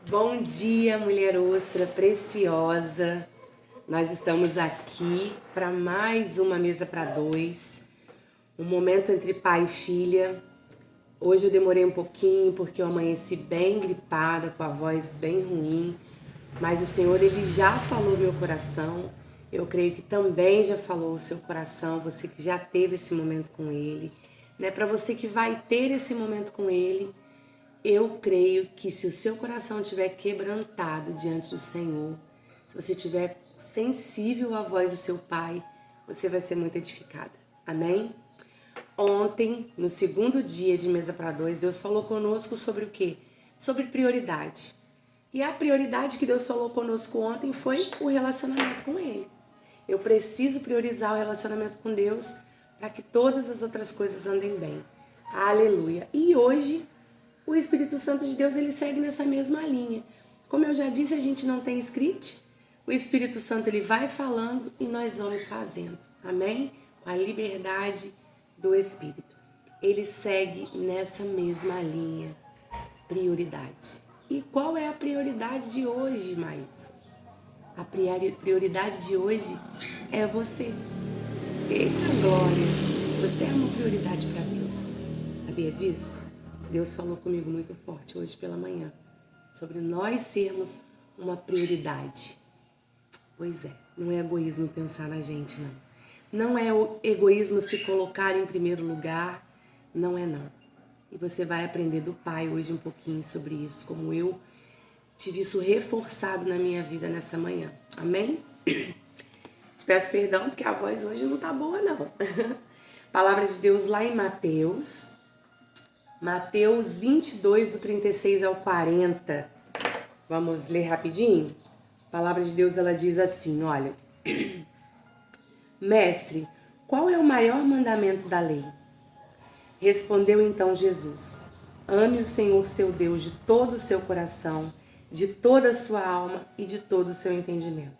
Bom dia, mulher ostra preciosa. Nós estamos aqui para mais uma mesa para dois, um momento entre pai e filha. Hoje eu demorei um pouquinho porque eu amanheci bem gripada, com a voz bem ruim, mas o Senhor ele já falou meu coração. Eu creio que também já falou o seu coração, você que já teve esse momento com Ele, né? Para você que vai ter esse momento com Ele, eu creio que se o seu coração estiver quebrantado diante do Senhor, se você estiver sensível à voz do seu Pai, você vai ser muito edificada. Amém? Ontem, no segundo dia de Mesa para Dois, Deus falou conosco sobre o quê? Sobre prioridade. E a prioridade que Deus falou conosco ontem foi o relacionamento com Ele. Eu preciso priorizar o relacionamento com Deus para que todas as outras coisas andem bem. Aleluia. E hoje, o Espírito Santo de Deus, ele segue nessa mesma linha. Como eu já disse, a gente não tem script. O Espírito Santo, ele vai falando e nós vamos fazendo. Amém? Com a liberdade do Espírito. Ele segue nessa mesma linha. Prioridade. E qual é a prioridade de hoje, mais? A prioridade de hoje é você. Eita glória! Você é uma prioridade para Deus. Sabia disso? Deus falou comigo muito forte hoje pela manhã sobre nós sermos uma prioridade. Pois é, não é egoísmo pensar na gente, não. Não é o egoísmo se colocar em primeiro lugar, não é não. E você vai aprender do Pai hoje um pouquinho sobre isso, como eu tive isso reforçado na minha vida nessa manhã. Amém? Te peço perdão porque a voz hoje não tá boa, não. Palavra de Deus lá em Mateus 22, do 36 ao 40. Vamos ler rapidinho? A palavra de Deus, ela diz assim, olha. Mestre, qual é o maior mandamento da lei? Respondeu então Jesus. Ame o Senhor seu Deus de todo o seu coração, de toda a sua alma e de todo o seu entendimento.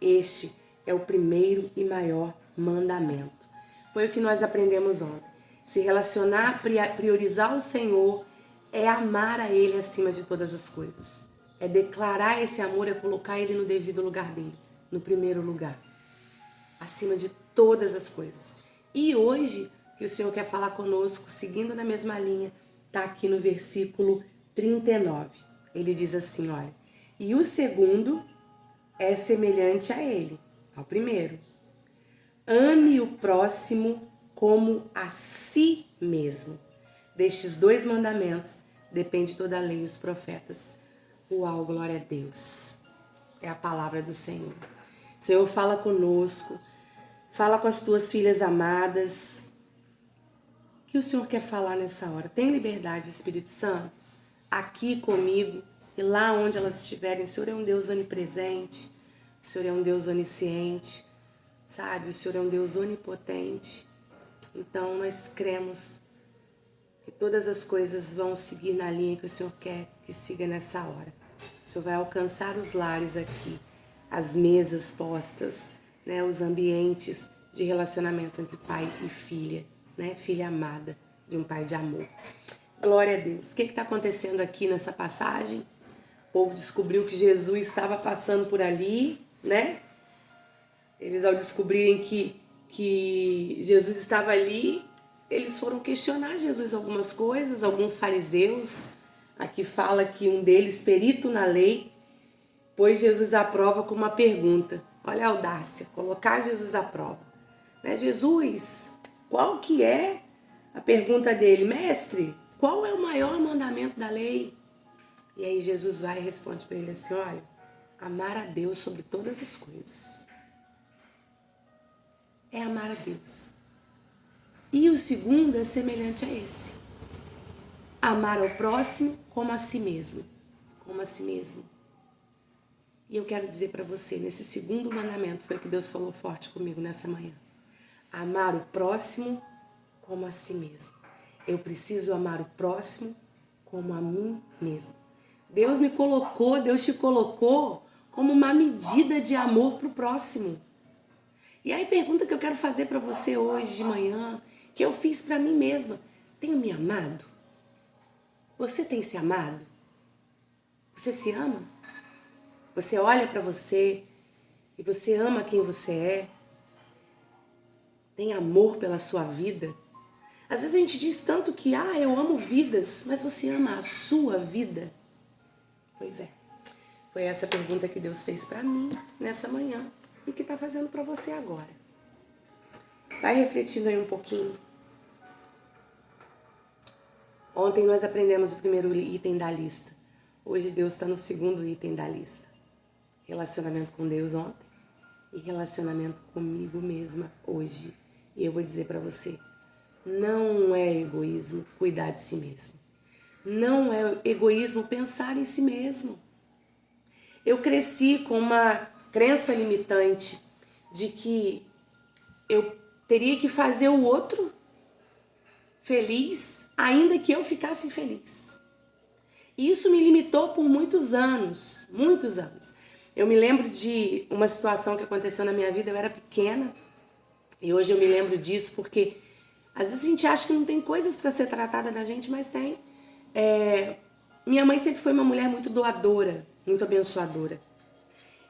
Este é o primeiro e maior mandamento. Foi o que nós aprendemos ontem. Se relacionar, priorizar o Senhor, é amar a Ele acima de todas as coisas. É declarar esse amor, é colocar Ele no devido lugar dele, no primeiro lugar, acima de todas as coisas. E hoje, que o Senhor quer falar conosco, seguindo na mesma linha, está aqui no versículo 39. Ele diz assim, olha, e o segundo é semelhante a ele, ao primeiro. Ame o próximo como a si mesmo. Destes dois mandamentos depende toda a lei e os profetas. Uau, glória a Deus. É a palavra do Senhor. Senhor, fala conosco, fala com as tuas filhas amadas. O que o Senhor quer falar nessa hora? Tem liberdade, Espírito Santo? Aqui comigo e lá onde elas estiverem. O Senhor é um Deus onipresente, o Senhor é um Deus onisciente, sabe? O Senhor é um Deus onipotente. Então nós cremos que todas as coisas vão seguir na linha que o Senhor quer que siga nessa hora. O Senhor vai alcançar os lares aqui, as mesas postas, né? Os ambientes de relacionamento entre pai e filha, né? Filha amada de um pai de amor. Glória a Deus. O que está acontecendo aqui nessa passagem? O povo descobriu que Jesus estava passando por ali, né? Eles, ao descobrirem que Jesus estava ali, eles foram questionar Jesus algumas coisas. Alguns fariseus, aqui fala que um deles, perito na lei, pôs Jesus à prova com uma pergunta. Olha a audácia, colocar Jesus à prova. Né? Jesus, qual que é a pergunta dele? Mestre, qual é o maior mandamento da lei? E aí Jesus vai e responde para ele assim, olha, amar a Deus sobre todas as coisas. É amar a Deus. E o segundo é semelhante a esse. Amar ao próximo como a si mesmo. Como a si mesmo. E eu quero dizer para você, nesse segundo mandamento, foi o que Deus falou forte comigo nessa manhã. Amar o próximo como a si mesmo. Eu preciso amar o próximo como a mim mesmo. Deus me colocou, Deus te colocou como uma medida de amor para o próximo. E aí, pergunta que eu quero fazer para você hoje de manhã, que eu fiz para mim mesma. Tenho me amado? Você tem se amado? Você se ama? Você olha para você e você ama quem você é? Tem amor pela sua vida? Às vezes a gente diz tanto que, eu amo vidas, mas você ama a sua vida? Pois é. Foi essa pergunta que Deus fez para mim nessa manhã e que está fazendo para você agora. Vai refletindo aí um pouquinho. Ontem nós aprendemos o primeiro item da lista. Hoje Deus está no segundo item da lista. Relacionamento com Deus ontem e relacionamento comigo mesma hoje. E eu vou dizer para você, não é egoísmo cuidar de si mesmo. Não é egoísmo pensar em si mesmo. Eu cresci com uma crença limitante de que eu teria que fazer o outro feliz, ainda que eu ficasse infeliz. E isso me limitou por muitos anos, muitos anos. Eu me lembro de uma situação que aconteceu na minha vida, eu era pequena, e hoje eu me lembro disso porque às vezes a gente acha que não tem coisas para ser tratada da gente, mas tem. Minha mãe sempre foi uma mulher muito doadora, muito abençoadora.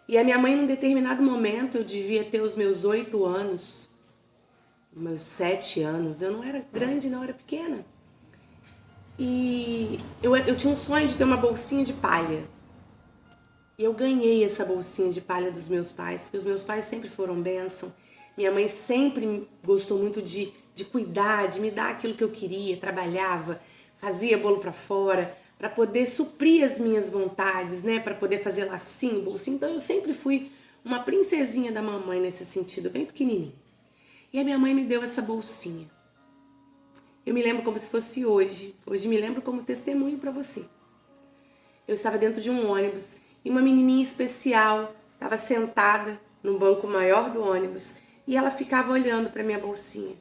E a minha mãe, num determinado momento, eu devia ter os meus 8 anos, meus 7 anos, eu não era grande, não, eu era pequena. E eu tinha um sonho de ter uma bolsinha de palha. E eu ganhei essa bolsinha de palha dos meus pais, porque os meus pais sempre foram bênção. Minha mãe sempre gostou muito de cuidar, de me dar aquilo que eu queria, trabalhava, fazia bolo para fora, para poder suprir as minhas vontades, né? Para poder fazer lacinho, bolsinho. Então eu sempre fui uma princesinha da mamãe nesse sentido, bem pequenininha. E a minha mãe me deu essa bolsinha. Eu me lembro como se fosse hoje. Hoje me lembro como testemunho para você. Eu estava dentro de um ônibus e uma menininha especial estava sentada no banco maior do ônibus e ela ficava olhando para minha bolsinha.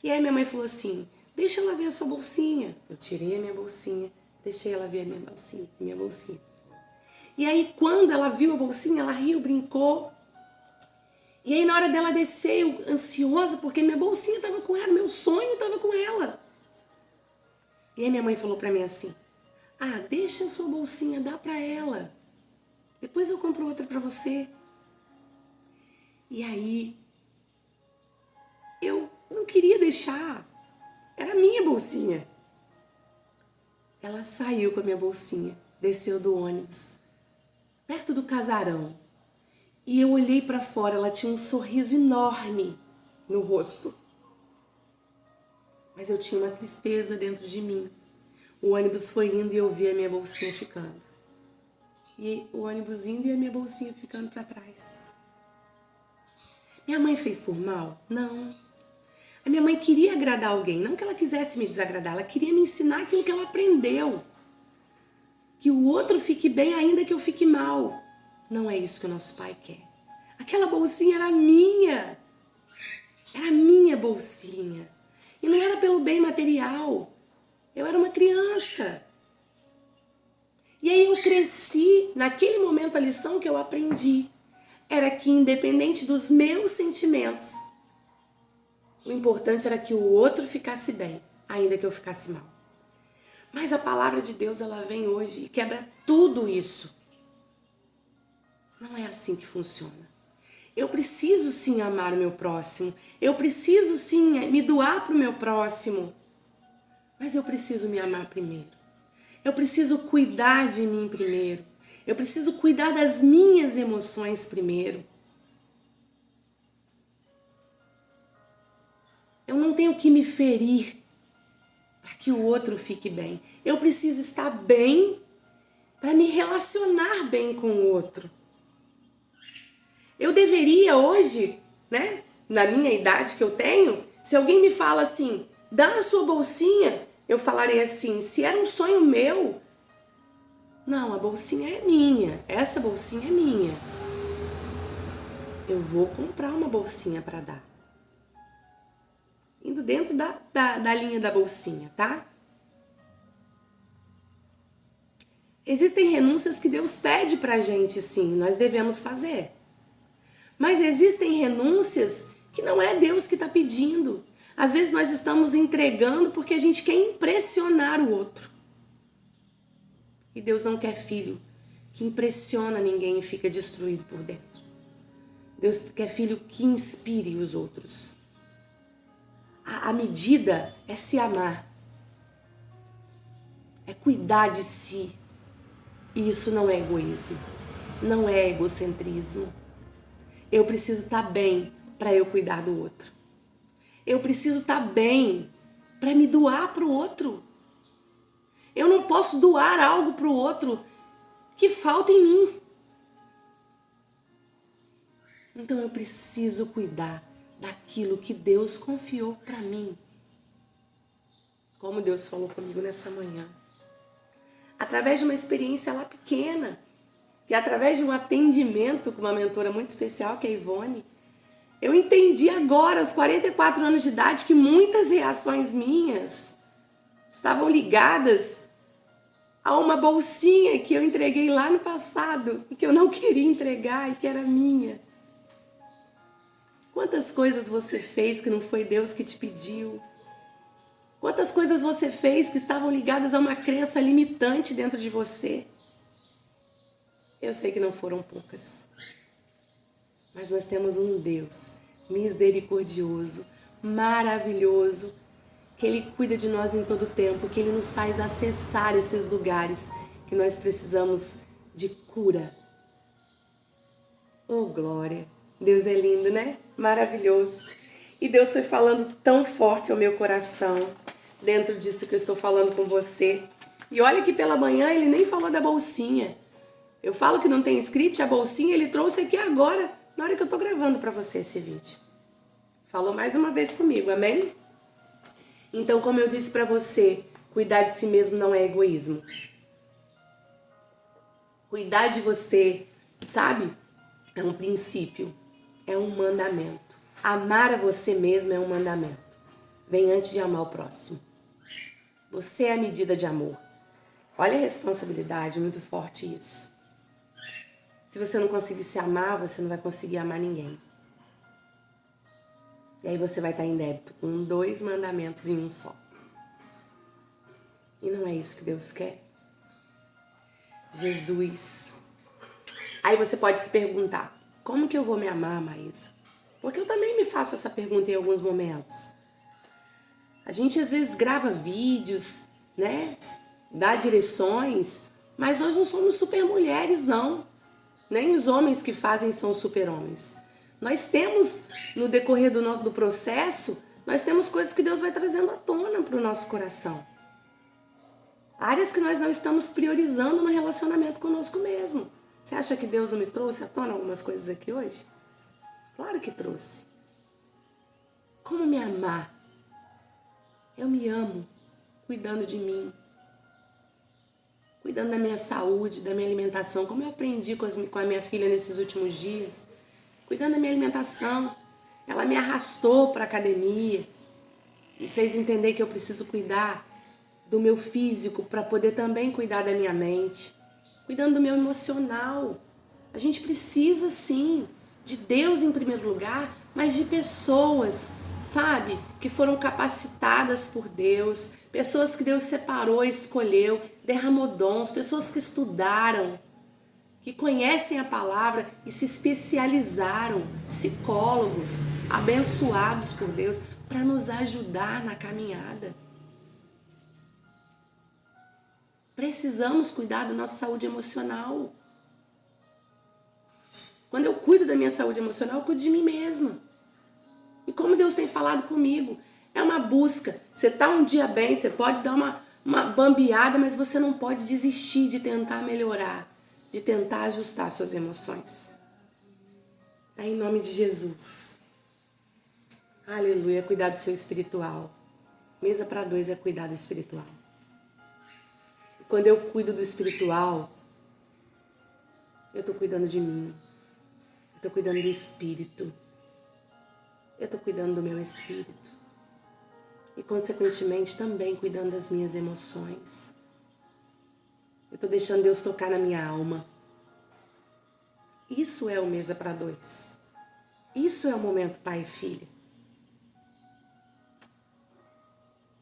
E aí minha mãe falou assim, deixa ela ver a sua bolsinha. Eu tirei a minha bolsinha, deixei ela ver a minha bolsinha. E aí quando ela viu a bolsinha, ela riu, brincou. E aí na hora dela descer, eu ansiosa, porque minha bolsinha estava com ela, meu sonho estava com ela. E aí minha mãe falou para mim assim, deixa a sua bolsinha, dá para ela. Depois eu compro outra para você. E aí, eu não queria deixar. Era a minha bolsinha. Ela saiu com a minha bolsinha, desceu do ônibus, perto do casarão. E eu olhei para fora, ela tinha um sorriso enorme no rosto. Mas eu tinha uma tristeza dentro de mim. O ônibus foi indo e eu vi a minha bolsinha ficando. E o ônibus indo e a minha bolsinha ficando para trás. Minha mãe fez por mal? Não. A minha mãe queria agradar alguém, não que ela quisesse me desagradar, ela queria me ensinar aquilo que ela aprendeu. Que o outro fique bem ainda que eu fique mal. Não é isso que o nosso pai quer. Aquela bolsinha era minha. Era minha bolsinha. E não era pelo bem material. Eu era uma criança. E aí eu cresci, naquele momento a lição que eu aprendi era que independente dos meus sentimentos, o importante era que o outro ficasse bem, ainda que eu ficasse mal. Mas a palavra de Deus, ela vem hoje e quebra tudo isso. Não é assim que funciona. Eu preciso sim amar o meu próximo, eu preciso sim me doar para o meu próximo, mas eu preciso me amar primeiro. Eu preciso cuidar de mim primeiro. Eu preciso cuidar das minhas emoções primeiro. Eu não tenho que me ferir para que o outro fique bem. Eu preciso estar bem para me relacionar bem com o outro. Eu deveria hoje, né, na minha idade que eu tenho, se alguém me fala assim, dá a sua bolsinha, eu falarei assim, se era um sonho meu, não, a bolsinha é minha, essa bolsinha é minha. Eu vou comprar uma bolsinha para dar. Indo dentro da linha da bolsinha, tá? Existem renúncias que Deus pede pra gente, sim, nós devemos fazer. Mas existem renúncias que não é Deus que está pedindo. Às vezes nós estamos entregando porque a gente quer impressionar o outro. E Deus não quer filho que impressiona ninguém e fica destruído por dentro. Deus quer filho que inspire os outros. A medida é se amar. É cuidar de si. E isso não é egoísmo. Não é egocentrismo. Eu preciso estar bem para eu cuidar do outro. Eu preciso estar bem para me doar para o outro. Eu não posso doar algo para o outro que falta em mim. Então eu preciso cuidar daquilo que Deus confiou para mim. Como Deus falou comigo nessa manhã. Através de uma experiência lá pequena, que através de um atendimento com uma mentora muito especial, que é a Ivone, eu entendi agora, aos 44 anos de idade, que muitas reações minhas estavam ligadas a uma bolsinha que eu entreguei lá no passado e que eu não queria entregar e que era minha. Quantas coisas você fez que não foi Deus que te pediu? Quantas coisas você fez que estavam ligadas a uma crença limitante dentro de você? Eu sei que não foram poucas. Mas nós temos um Deus misericordioso, maravilhoso, que Ele cuida de nós em todo tempo, que Ele nos faz acessar esses lugares que nós precisamos de cura. Oh, glória! Deus é lindo, né? Maravilhoso. E Deus foi falando tão forte ao meu coração, dentro disso que eu estou falando com você. E olha que pela manhã Ele nem falou da bolsinha. Eu falo que não tem script, a bolsinha Ele trouxe aqui agora, na hora que eu estou gravando para você esse vídeo. Falou mais uma vez comigo, amém? Então, como eu disse para você, cuidar de si mesmo não é egoísmo. Cuidar de você, sabe? É um princípio, é um mandamento. Amar a você mesmo é um mandamento. Vem antes de amar o próximo. Você é a medida de amor. Olha a responsabilidade, muito forte isso. Se você não conseguir se amar, você não vai conseguir amar ninguém. E aí você vai estar em débito com 2 mandamentos em um só. E não é isso que Deus quer. Jesus. Aí você pode se perguntar, como que eu vou me amar, Maísa? Porque eu também me faço essa pergunta em alguns momentos. A gente às vezes grava vídeos, né? Dá direções, mas nós não somos super mulheres, não. Nem os homens que fazem são super homens. Nós temos, no decorrer do processo, nós temos coisas que Deus vai trazendo à tona para o nosso coração. Áreas que nós não estamos priorizando no relacionamento conosco mesmo. Você acha que Deus não me trouxe à tona algumas coisas aqui hoje? Claro que trouxe. Como me amar? Eu me amo, cuidando de mim. Cuidando da minha saúde, da minha alimentação, como eu aprendi com a minha filha nesses últimos dias. Cuidando da minha alimentação. Ela me arrastou para a academia, me fez entender que eu preciso cuidar do meu físico para poder também cuidar da minha mente. Cuidando do meu emocional. A gente precisa, sim, de Deus em primeiro lugar, mas de pessoas, sabe, que foram capacitadas por Deus, pessoas que Deus separou, escolheu, derramou dons, pessoas que estudaram, que conhecem a palavra e se especializaram, psicólogos, abençoados por Deus, para nos ajudar na caminhada. Precisamos cuidar da nossa saúde emocional. Quando eu cuido da minha saúde emocional, eu cuido de mim mesma. E como Deus tem falado comigo, é uma busca. Você está um dia bem, você pode dar uma bambeada, mas você não pode desistir de tentar melhorar, de tentar ajustar suas emoções. É em nome de Jesus. Aleluia, cuidar do seu espiritual. Mesa para 2 é cuidar do espiritual. E quando eu cuido do espiritual, eu estou cuidando de mim. Eu estou cuidando do espírito. Eu estou cuidando do meu espírito. E, consequentemente, também cuidando das minhas emoções. Eu estou deixando Deus tocar na minha alma. Isso é o Mesa para 2. Isso é o momento pai e filha.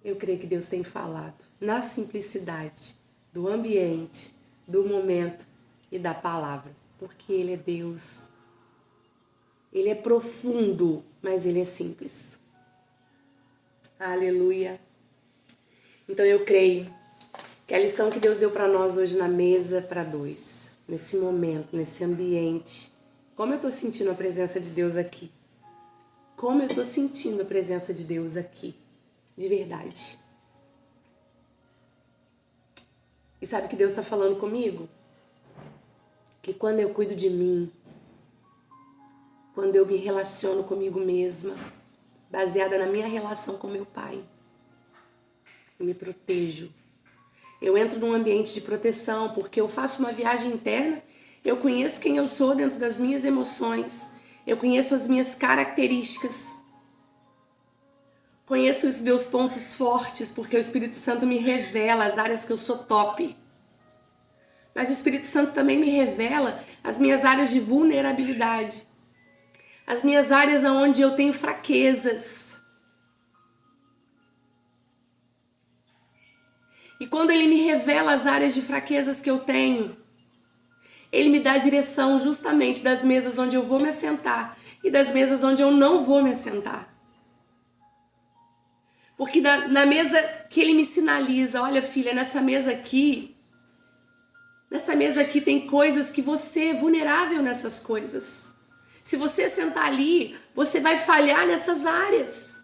Eu creio que Deus tem falado na simplicidade do ambiente, do momento, e da palavra, porque Ele é Deus. Ele é profundo, mas Ele é simples. Aleluia. Então eu creio que a lição que Deus deu para nós hoje na mesa para dois, nesse momento, nesse ambiente, como eu estou sentindo a presença de Deus aqui. Como eu estou sentindo a presença de Deus aqui, de verdade. E sabe que Deus está falando comigo? Que quando eu cuido de mim, quando eu me relaciono comigo mesma, baseada na minha relação com meu Pai, eu me protejo. Eu entro num ambiente de proteção porque eu faço uma viagem interna, eu conheço quem eu sou dentro das minhas emoções, eu conheço as minhas características, conheço os meus pontos fortes porque o Espírito Santo me revela as áreas que eu sou top. Mas o Espírito Santo também me revela as minhas áreas de vulnerabilidade, as minhas áreas onde eu tenho fraquezas. E quando Ele me revela as áreas de fraquezas que eu tenho, Ele me dá a direção justamente das mesas onde eu vou me assentar e das mesas onde eu não vou me assentar. Porque na mesa que Ele me sinaliza, olha filha, nessa mesa aqui tem coisas que você é vulnerável nessas coisas. Se você sentar ali, você vai falhar nessas áreas.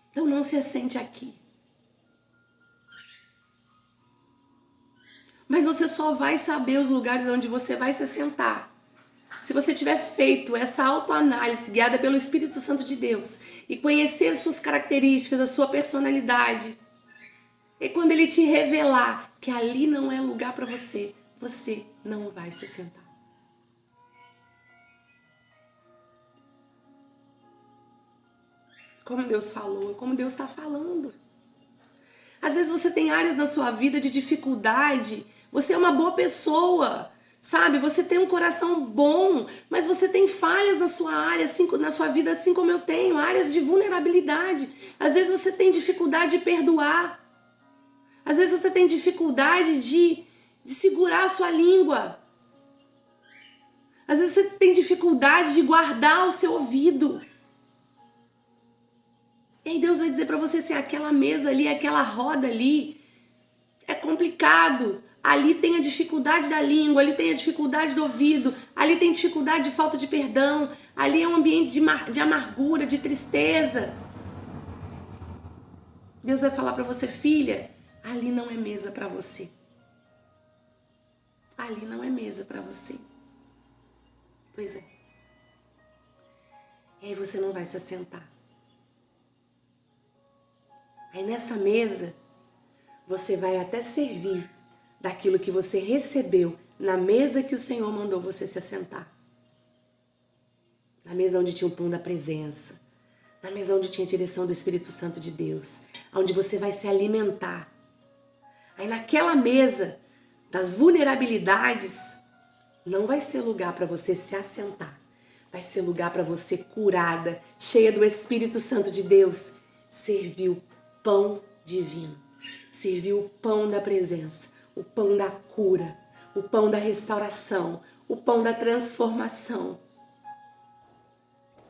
Então não se assente aqui. Mas você só vai saber os lugares onde você vai se assentar se você tiver feito essa autoanálise guiada pelo Espírito Santo de Deus e conhecer suas características, a sua personalidade. E quando Ele te revelar que ali não é lugar para você, você não vai se assentar. Como Deus falou, como Deus está falando. Às vezes você tem áreas na sua vida de dificuldade. Você é uma boa pessoa, sabe? Você tem um coração bom, mas você tem falhas na sua área, assim, na sua vida, assim como eu tenho, áreas de vulnerabilidade. Às vezes você tem dificuldade de perdoar. Às vezes você tem dificuldade de segurar a sua língua. Às vezes você tem dificuldade de guardar o seu ouvido. E aí Deus vai dizer para você assim, aquela mesa ali, aquela roda ali, é complicado. Ali tem a dificuldade da língua, ali tem a dificuldade do ouvido, ali tem dificuldade de falta de perdão, ali é um ambiente de amargura, de tristeza. Deus vai falar para você, filha, ali não é mesa para você. Ali não é mesa para você. Pois é. E aí você não vai se assentar. Aí nessa mesa, você vai até servir daquilo que você recebeu na mesa que o Senhor mandou você se assentar. Na mesa onde tinha o pão da presença. Na mesa onde tinha a direção do Espírito Santo de Deus. Onde você vai se alimentar. Aí naquela mesa das vulnerabilidades, não vai ser lugar para você se assentar. Vai ser lugar para você curada, cheia do Espírito Santo de Deus, servir o pão divino. Servir o pão da presença, o pão da cura, o pão da restauração, o pão da transformação.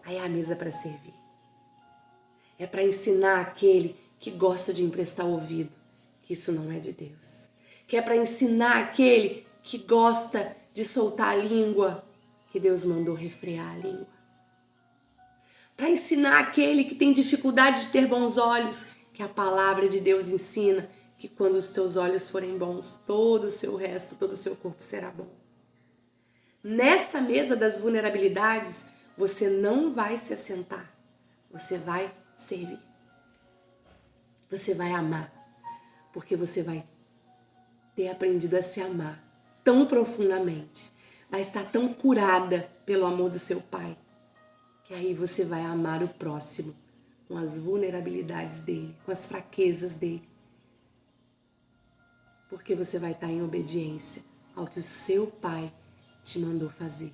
Aí é a mesa para servir. É para ensinar aquele que gosta de emprestar o ouvido, que isso não é de Deus. Que é para ensinar aquele que gosta de soltar a língua, que Deus mandou refrear a língua. Para ensinar aquele que tem dificuldade de ter bons olhos, que a palavra de Deus ensina que quando os teus olhos forem bons, todo o seu resto, todo o seu corpo será bom. Nessa mesa das vulnerabilidades, você não vai se assentar, você vai servir. Você vai amar, porque você vai ter aprendido a se amar tão profundamente, vai estar tão curada pelo amor do seu Pai, que aí você vai amar o próximo com as vulnerabilidades dele, com as fraquezas dele. Porque você vai estar em obediência ao que o seu Pai te mandou fazer.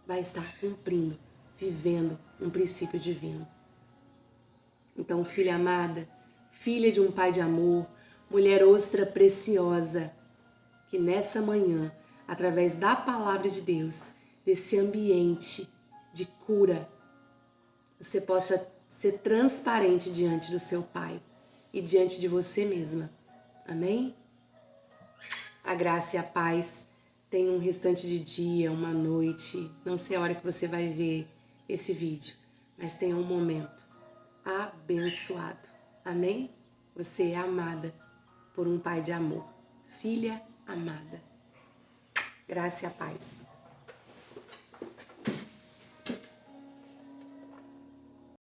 Vai estar cumprindo, vivendo um princípio divino. Então, filha amada, filha de um Pai de amor, mulher ostra preciosa, que nessa manhã, através da palavra de Deus, desse ambiente de cura, você possa ser transparente diante do seu Pai e diante de você mesma. Amém? A graça e a paz. Tenha um restante de dia, uma noite. Não sei a hora que você vai ver esse vídeo, mas tenha um momento abençoado. Amém? Você é amada por um Pai de amor. Filha amada. Graça e a paz.